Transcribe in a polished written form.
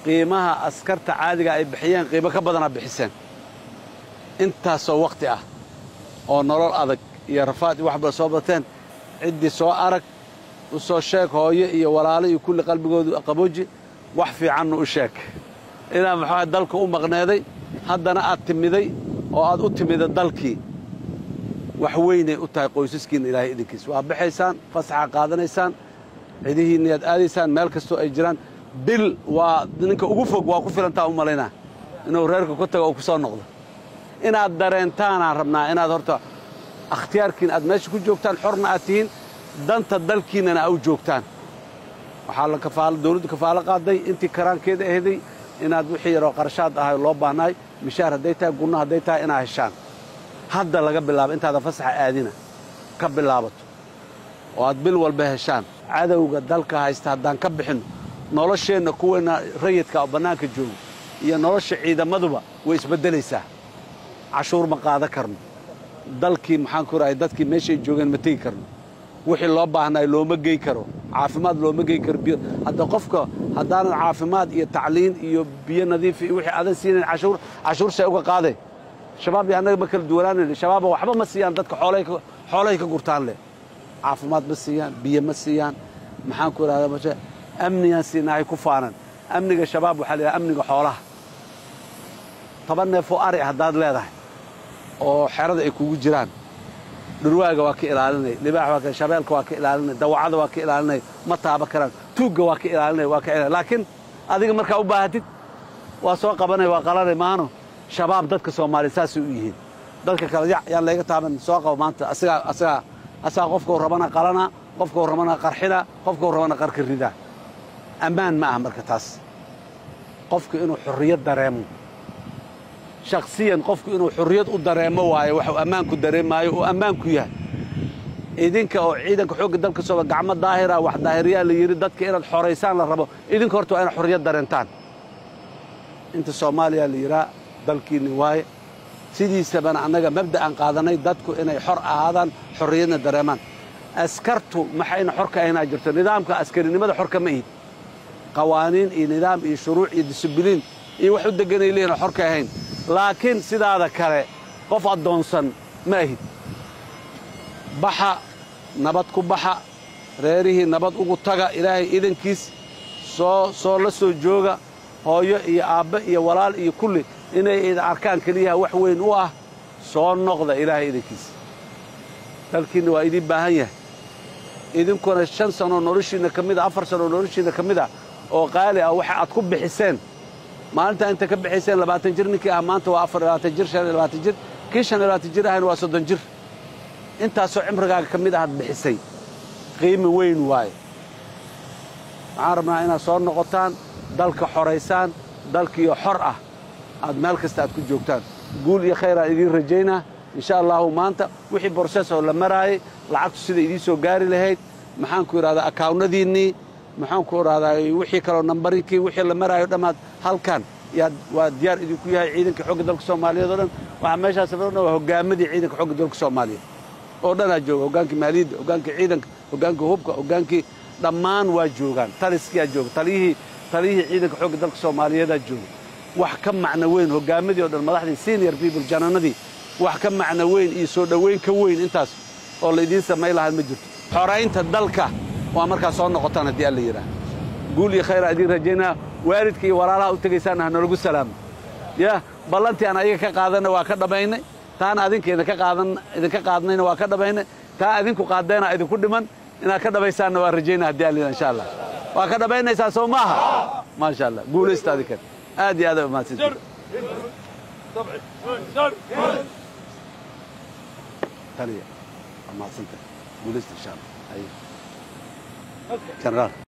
qiimaha askarta caadiga ay bixiyeen qiimo ka badan bixiseen intaasoo waqti ah oo nolol adag iyo rafaad wax bal soo bateen cidii soo arag u soo sheeg hooyo iyo walaalo iyo kulli qalbigoodu qabooji wax fiican u sheeg inaa maxaa dalka u maqneeday haddana aad timiday oo aad u timida dalkii wax weynay u tahay qoysaskiina ilaahay idinkiis waa baxaysaan fasaxa qaadanaysaan cidihiina aad aadaysaan meel kastoo ay jiraan bil waa ninka ugu fog waa ku filantaa u malaynaa inuu reerka ku tago oo ku soo noqdo inaad dareentaan aan rabnaa inaad horta اختياركين أد ماشي كل جوكتان حرنا أتين دنت الدلكين أنا أو جوكتان وحالا كفالة دولة كفالة قاضي أنت كران كده هذي إن أد وحيرة وقرشات هاي الله باناي مشاهر هديتها قلنا هديتها إنا هشان هذا اللي قبل لاب أنت هذا فسح آدينا قبل لابط وأدبل والبهشان عادة وقدلك هاي استهدان كبحن نولش إن كونا ريتك أو بناك الجو يا نولش عيدا مذبة ويسبدل يساه عشور مقاعدة كرن dalkii maxaan ku raay dadkii meeshay joogeen ma tagi karno wixii loo baahnaa looma geey karo caafimaad looma geey karo hadda qofka hadaan caafimaad iyo tacliin iyo biyo nadiif iyo wixii adan siineen cashuur shay uga qaaday shabaab anaga ma kala duwanaanay shabaab waxba ma siiyaan dadka xoolay ka gurtaan leh caafimaad ma siiyaan biyo ma siiyaan maxaan ku raay ma amniyan siinahay ku faanan amniga shabaab waxa la amniga xoolaha taban neef oo ari hadaad leedahay oo xerada ay kugu jiraan dhurwaaga waa ka ilaalinay libaax waa ka shabeelka waa ka ilaalinay dawacada waa ka ilaalinay ma taaba karaan tuuga waa ka ilaalinay waa ka ilaalinay laakiin adiga marka u baahatid waa soo qabanay waa qalanay maano shabaab dadka Soomaaliyeed saas u yihiin dadka kale yaan laga taaban soo qabo maanta asaga qofka rabana qalana qofka rabana qarxina qofka rabana qarka rida amaan ma ah marka taas qofka inuu xurriyad dareemo شخصيا قفك إنه حرية الدرامة وهاي وحو أمانك الدرامة وأمانك إياه إذنك أو عيدك حق دلك سوى قعمة ظاهرة واحد ظاهرية اللي يردك إلى الحريسان للربو إذنك هرتو أنا حرية درنتان أنت الصوماليا اللي يرى دلك نواي سيدي سبنا عنك مبدأ قادني دتكو إنه حرق هذا حرية الدرامان أسكرتو محين حركة هنا جرت نظامك أسكري لماذا حركة ميت قوانين نظام شروع ديسبلين وحد دقني لينا حركة هين لكن سيدا هذا كره قف الدونسن ماهي بحا نباتكو بحا ريريه نبات ugu taga ilaahay idankiis soo la soo jooga hooyo iyo aabbe iyo walaal iyo kulli inay arkaan kaliya wax weyn u ah soo noqda ilaahay idankiis dalkiina waa idin baahan yahay idinkuna 5 sano noloshiina kamid 4 sano noloshiina kamid oo qaali ah waxa aad ku bixiseen maalinta inta ka bixiseen 20 jir ninkii ah maanta waa 24 jir 25 jir kii 25 jir ahna waa 30 jir intaas oo cimrigaaga kamid ah bixisay qiimo weyn waay arma ina soo noqotaan dalka xoreysaan dalkii xor ah aad meel kasta aad ku joogtaan guul iyo khayr idin rajayna insha Allah maanta wixii process oo la maraayay lacagtu sida idin soo gaari lahayd maxaan ku iraada accountadiinii maxaan ku raadayay wixii kale numberkii wixii la maraayo dhamaad halkan waa diyaar idinku yahay ciidanka xoogga dalka Soomaaliyeed oo dhan waxa meesha safarna waa hogaamadii ciidanka xoogga dalka Soomaaliyeed oo dhan jooga hoggaanka maaliyadda hoggaanka ciidanka hoggaanka hubka hoggaanka dhammaan waa joogan taliskiya jooga taliyihii ciidanka xoogga dalka Soomaaliyeed jooga wax ka macna weyn hogaamadii oo dhan madaxdii senior people jananadii wax ka macna weyn iyo soo dhaweyn ka weyn intaas oo la idin sameey lahayd ma jirto xoreynta dalka waa markaa soo noqotaan hadii alla yiraahdo guul iyo khayr adii rajayna waalidkii walaalaha u tagaysaan nalagu salaamo ya ballantii aan ayaga ka qaadana waa ka dhameynay taan adinkeena ka qaadnayna waa ka dhameynay taa adinku qaadayna idinku dhiman ina ka dhameysaan waa rajayna hadii alla insha Allah waa ka dhameynaysaa soo maaha ma sha Allah guulaysta adinka aad iyo aad u mahadsantiin taliya ma santaa guulaysta insha Allah ay جنرال